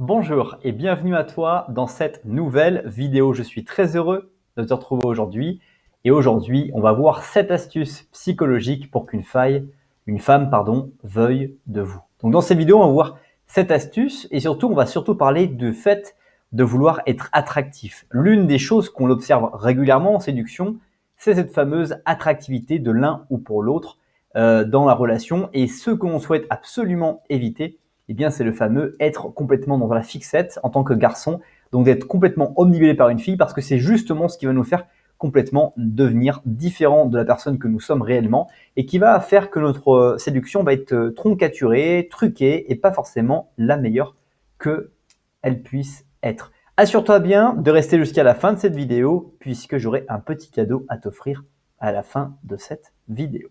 Bonjour et bienvenue à toi dans cette nouvelle vidéo. Je suis très heureux de te retrouver aujourd'hui. Et aujourd'hui, on va voir 7 astuces psychologiques pour qu'une femme, veuille de vous. Donc dans cette vidéo, on va voir 7 astuces et surtout, on va parler du fait de vouloir être attractif. L'une des choses qu'on observe régulièrement en séduction, c'est cette fameuse attractivité de l'un ou pour l'autre dans la relation. Et ce que l'on souhaite absolument éviter, eh bien, c'est le fameux être complètement dans la fixette en tant que garçon, donc d'être complètement omnibulé par une fille, parce que c'est justement ce qui va nous faire complètement devenir différent de la personne que nous sommes réellement et qui va faire que notre séduction va être troncaturée, truquée et pas forcément la meilleure qu'elle puisse être. Assure-toi bien de rester jusqu'à la fin de cette vidéo puisque j'aurai un petit cadeau à t'offrir à la fin de cette vidéo.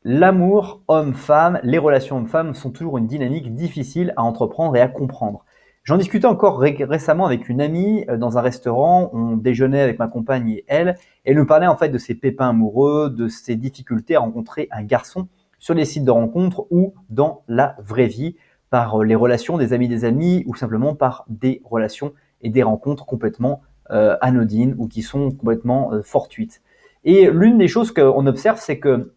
L'amour homme-femme, les relations homme-femme sont toujours une dynamique difficile à entreprendre et à comprendre. J'en discutais encore récemment avec une amie dans un restaurant. On déjeunait avec ma compagne et elle nous parlait en fait de ses pépins amoureux, de ses difficultés à rencontrer un garçon sur les sites de rencontres ou dans la vraie vie, par les relations des amis ou simplement par des relations et des rencontres complètement anodines ou qui sont complètement fortuites. Et l'une des choses qu'on observe, c'est que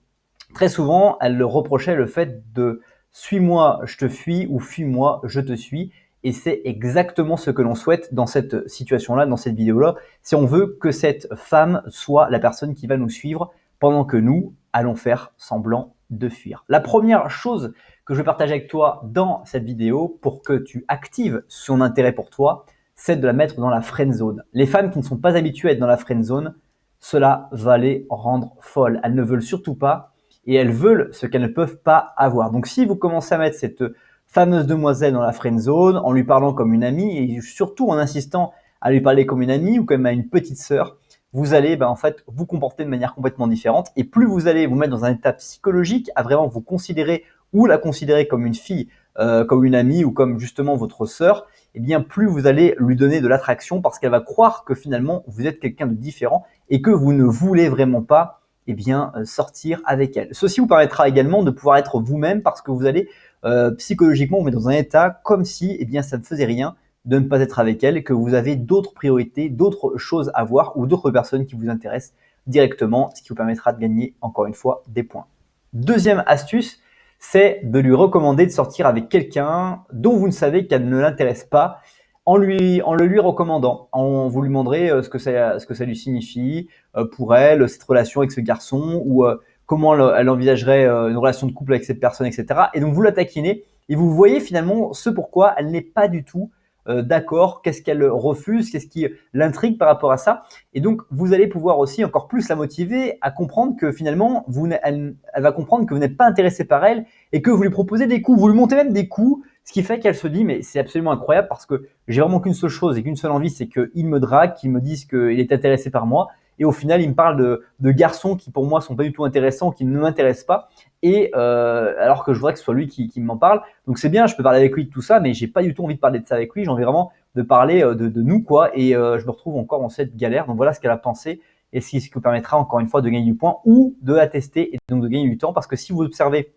très souvent, elle le reprochait le fait de suis-moi, je te fuis ou fuis-moi, je te suis. Et c'est exactement ce que l'on souhaite dans cette situation-là, dans cette vidéo-là. Si on veut que cette femme soit la personne qui va nous suivre pendant que nous allons faire semblant de fuir. La première chose que je vais partager avec toi dans cette vidéo pour que tu actives son intérêt pour toi, c'est de la mettre dans la friend zone. Les femmes qui ne sont pas habituées à être dans la friend zone, cela va les rendre folles. Elles ne veulent surtout pas et elles veulent ce qu'elles ne peuvent pas avoir. Donc si vous commencez à mettre cette fameuse demoiselle dans la friend zone en lui parlant comme une amie et surtout en insistant à lui parler comme une amie ou comme à une petite sœur, vous allez en fait vous comporter de manière complètement différente et plus vous allez vous mettre dans un état psychologique à vraiment vous considérer ou la considérer comme une fille, comme une amie ou comme justement votre sœur, et bien plus vous allez lui donner de l'attraction parce qu'elle va croire que finalement vous êtes quelqu'un de différent et que vous ne voulez vraiment pas sortir avec elle. Ceci vous permettra également de pouvoir être vous-même parce que vous allez psychologiquement vous mettre dans un état comme si ça ne faisait rien de ne pas être avec elle, que vous avez d'autres priorités, d'autres choses à voir ou d'autres personnes qui vous intéressent directement, ce qui vous permettra de gagner encore une fois des points. Deuxième astuce, c'est de lui recommander de sortir avec quelqu'un dont vous ne savez qu'elle ne l'intéresse pas en le lui recommandant, en vous lui demanderez ce que ça lui signifie pour elle, cette relation avec ce garçon, ou comment elle envisagerait une relation de couple avec cette personne, etc. Et donc vous la taquinez et vous voyez finalement ce pourquoi elle n'est pas du tout d'accord, qu'est-ce qu'elle refuse, qu'est-ce qui l'intrigue par rapport à ça. Et donc vous allez pouvoir aussi encore plus la motiver à comprendre que finalement elle va comprendre que vous n'êtes pas intéressé par elle et que vous lui proposez des coups, vous lui montez même des coups, ce qui fait qu'elle se dit mais c'est absolument incroyable parce que j'ai vraiment qu'une seule chose et qu'une seule envie, c'est qu'il me drague, qu'il me dise qu'il est intéressé par moi. Et au final, il me parle de garçons qui pour moi sont pas du tout intéressants, qui ne m'intéressent pas. Et alors que je voudrais que ce soit lui qui m'en parle. Donc c'est bien, je peux parler avec lui de tout ça, mais j'ai pas du tout envie de parler de ça avec lui. J'ai envie vraiment de parler de nous, quoi. Et je me retrouve encore dans cette galère. Donc voilà ce qu'elle a pensé et ce qui vous permettra encore une fois de gagner du point ou de la tester et donc de gagner du temps. Parce que si vous observez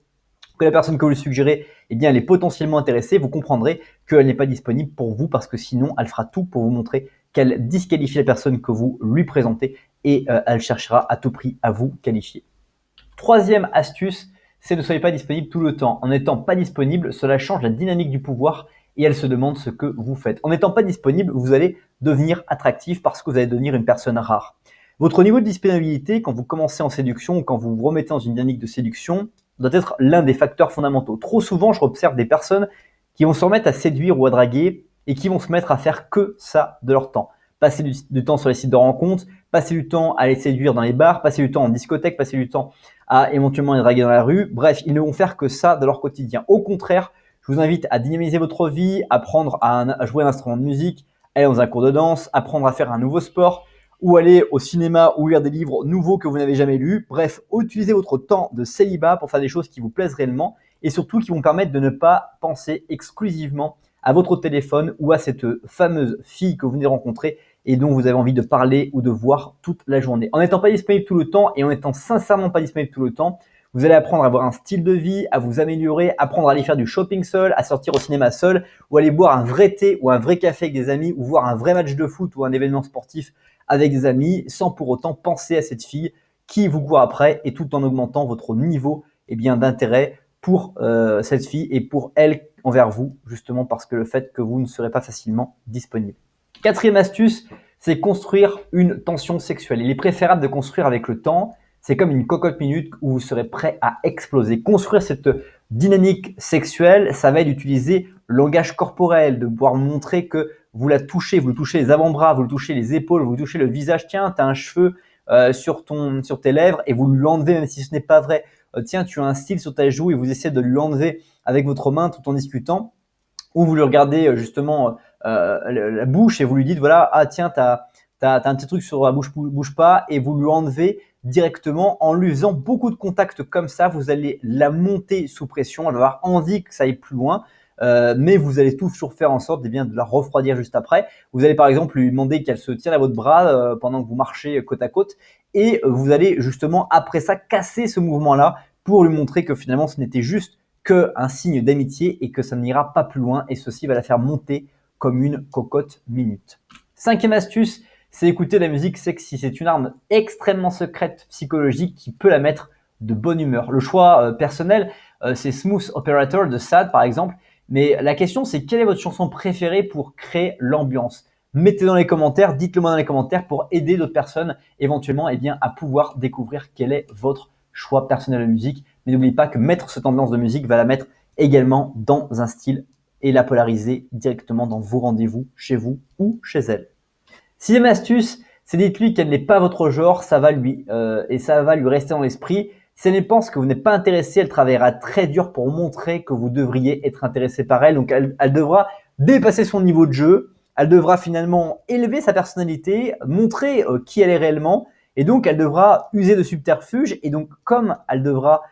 que la personne que vous lui suggérez, elle est potentiellement intéressée, vous comprendrez qu'elle n'est pas disponible pour vous parce que sinon, elle fera tout pour vous montrer qu'elle disqualifie la personne que vous lui présentez et elle cherchera à tout prix à vous qualifier. Troisième astuce, c'est ne soyez pas disponible tout le temps. En n'étant pas disponible, cela change la dynamique du pouvoir et elle se demande ce que vous faites. En n'étant pas disponible, vous allez devenir attractif parce que vous allez devenir une personne rare. Votre niveau de disponibilité, quand vous commencez en séduction ou quand vous vous remettez dans une dynamique de séduction, doit être l'un des facteurs fondamentaux. Trop souvent, je observe des personnes qui vont se remettre à séduire ou à draguer et qui vont se mettre à faire que ça de leur temps. Passer du temps sur les sites de rencontres, passer du temps à les séduire dans les bars, passer du temps en discothèque, passer du temps à éventuellement les draguer dans la rue. Bref, ils ne vont faire que ça de leur quotidien. Au contraire, je vous invite à dynamiser votre vie, apprendre à jouer un instrument de musique, aller dans un cours de danse, apprendre à faire un nouveau sport, ou aller au cinéma ou lire des livres nouveaux que vous n'avez jamais lus. Bref, utilisez votre temps de célibat pour faire des choses qui vous plaisent réellement et surtout qui vont permettre de ne pas penser exclusivement à votre téléphone ou à cette fameuse fille que vous venez de rencontrer et dont vous avez envie de parler ou de voir toute la journée. En n'étant pas disponible tout le temps et en étant sincèrement pas disponible tout le temps, Vous allez apprendre à avoir un style de vie, à vous améliorer, apprendre à aller faire du shopping seul, à sortir au cinéma seul ou aller boire un vrai thé ou un vrai café avec des amis ou voir un vrai match de foot ou un événement sportif avec des amis sans pour autant penser à cette fille qui vous court après et tout en augmentant votre niveau d'intérêt pour cette fille et pour elle envers vous, justement parce que le fait que vous ne serez pas facilement disponible. Quatrième astuce, c'est construire une tension sexuelle. Il est préférable de construire avec le temps. C'est comme une cocotte minute où vous serez prêt à exploser. Construire cette dynamique sexuelle, ça va être d'utiliser le langage corporel, de pouvoir montrer que vous la touchez, vous le touchez les avant-bras, vous le touchez les épaules, vous le touchez le visage. Tiens, tu as un cheveu sur tes lèvres et vous lui enlevez même si ce n'est pas vrai. Tiens, tu as un cil sur ta joue et vous essayez de lui enlever avec votre main tout en discutant. Ou vous lui regardez justement la bouche et vous lui dites voilà, ah tiens, t'as un petit truc sur la bouche, bouge pas, et vous lui enlevez directement en lui faisant beaucoup de contacts comme ça. Vous allez la monter sous pression, elle va avoir envie que ça aille plus loin. Mais vous allez toujours faire en sorte de la refroidir juste après. Vous allez par exemple lui demander qu'elle se tienne à votre bras pendant que vous marchez côte à côte et vous allez justement après ça casser ce mouvement-là pour lui montrer que finalement ce n'était juste qu'un signe d'amitié et que ça n'ira pas plus loin et ceci va la faire monter comme une cocotte minute. Cinquième astuce, c'est écouter de la musique sexy. C'est une arme extrêmement secrète psychologique qui peut la mettre de bonne humeur. Le choix personnel, c'est Smooth Operator de Sad par exemple. Mais la question, c'est quelle est votre chanson préférée pour créer l'ambiance? Mettez dans les commentaires, dites-le moi dans les commentaires pour aider d'autres personnes éventuellement à pouvoir découvrir quel est votre choix personnel de musique. Mais n'oubliez pas que mettre cette ambiance de musique va la mettre également dans un style et la polariser directement dans vos rendez-vous, chez vous ou chez elle. Sixième astuce, c'est dites-lui qu'elle n'est pas votre genre, ça va lui rester dans l'esprit. Si elle pense que vous n'êtes pas intéressé, elle travaillera très dur pour montrer que vous devriez être intéressé par elle. Donc elle devra dépasser son niveau de jeu, elle devra finalement élever sa personnalité, montrer qui elle est réellement, et donc elle devra user de subterfuges. Et donc comme elle devra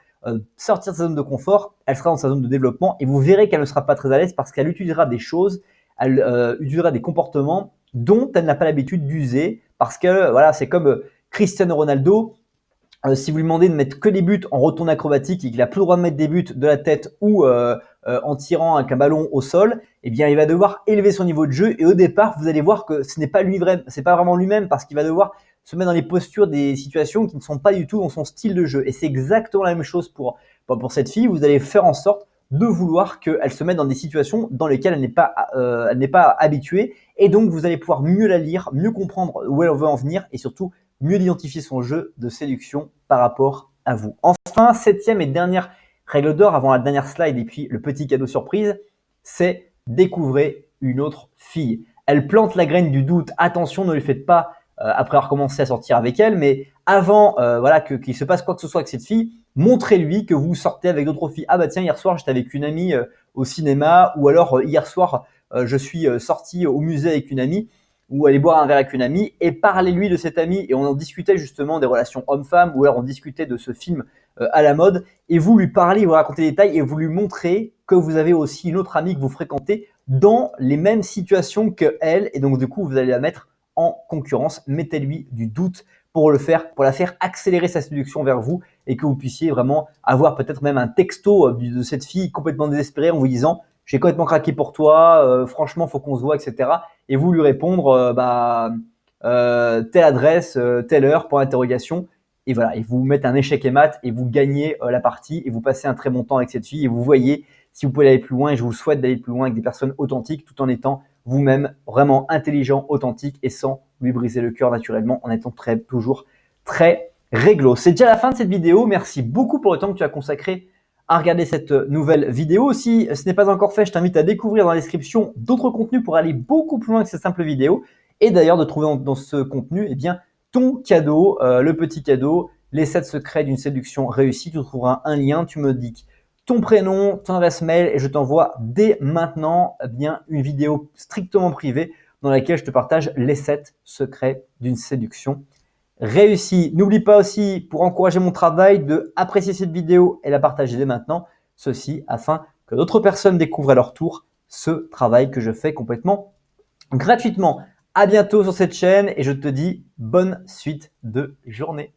sortir de sa zone de confort, elle sera dans sa zone de développement et vous verrez qu'elle ne sera pas très à l'aise parce qu'elle utilisera des choses, elle utilisera des comportements dont elle n'a pas l'habitude d'user parce que voilà, c'est comme Cristiano Ronaldo. Si vous lui demandez de mettre que des buts en retourne acrobatique et qu'il n'a plus le droit de mettre des buts de la tête ou en tirant avec un ballon au sol, eh bien il va devoir élever son niveau de jeu et au départ vous allez voir que ce n'est pas c'est pas vraiment lui-même parce qu'il va devoir se mettre dans les postures des situations qui ne sont pas du tout dans son style de jeu. Et c'est exactement la même chose pour cette fille. Vous allez faire en sorte de vouloir qu'elle se mette dans des situations dans lesquelles elle n'est pas habituée et donc vous allez pouvoir mieux la lire, mieux comprendre où elle veut en venir et surtout mieux identifier son jeu de séduction par rapport à vous. Enfin, septième et dernière règle d'or avant la dernière slide et puis le petit cadeau surprise, c'est découvrir une autre fille. Elle plante la graine du doute. Attention, ne lui faites pas après avoir commencé à sortir avec elle, mais avant qu'il se passe quoi que ce soit avec cette fille, montrez-lui que vous sortez avec d'autres filles. Ah bah tiens, hier soir j'étais avec une amie au cinéma, ou alors hier soir je suis sorti au musée avec une amie, ou aller boire un verre avec une amie, et parlez-lui de cette amie. Et on en discutait justement des relations hommes-femmes, ou alors on discutait de ce film à la mode, et vous lui parlez, vous racontez des détails, et vous lui montrez que vous avez aussi une autre amie que vous fréquentez dans les mêmes situations que elle, et donc du coup vous allez la mettre en concurrence. Mettez-lui du doute pour la faire accélérer sa séduction vers vous et que vous puissiez vraiment avoir peut-être même un texto de cette fille complètement désespérée en vous disant « j'ai complètement craqué pour toi, franchement, faut qu'on se voit, etc. » Et vous lui répondre telle adresse, telle heure, point d'interrogation. Et voilà, et vous mettez un échec et mat et vous gagnez la partie et vous passez un très bon temps avec cette fille et vous voyez si vous pouvez aller plus loin. Et je vous souhaite d'aller plus loin avec des personnes authentiques tout en étant vous-même vraiment intelligent, authentique et sans lui briser le cœur naturellement en étant toujours très réglo. C'est déjà la fin de cette vidéo. Merci beaucoup pour le temps que tu as consacré à regarder cette nouvelle vidéo. Si ce n'est pas encore fait, je t'invite à découvrir dans la description d'autres contenus pour aller beaucoup plus loin que cette simple vidéo. Et d'ailleurs, de trouver dans ce contenu ton cadeau, le petit cadeau, les 7 secrets d'une séduction réussie. Tu trouveras un lien, tu me dis ton prénom, ton adresse mail et je t'envoie dès maintenant une vidéo strictement privée dans laquelle je te partage les 7 secrets d'une séduction réussie. N'oublie pas aussi, pour encourager mon travail, de apprécier cette vidéo et la partager dès maintenant. Ceci afin que d'autres personnes découvrent à leur tour ce travail que je fais complètement gratuitement. À bientôt sur cette chaîne et je te dis bonne suite de journée.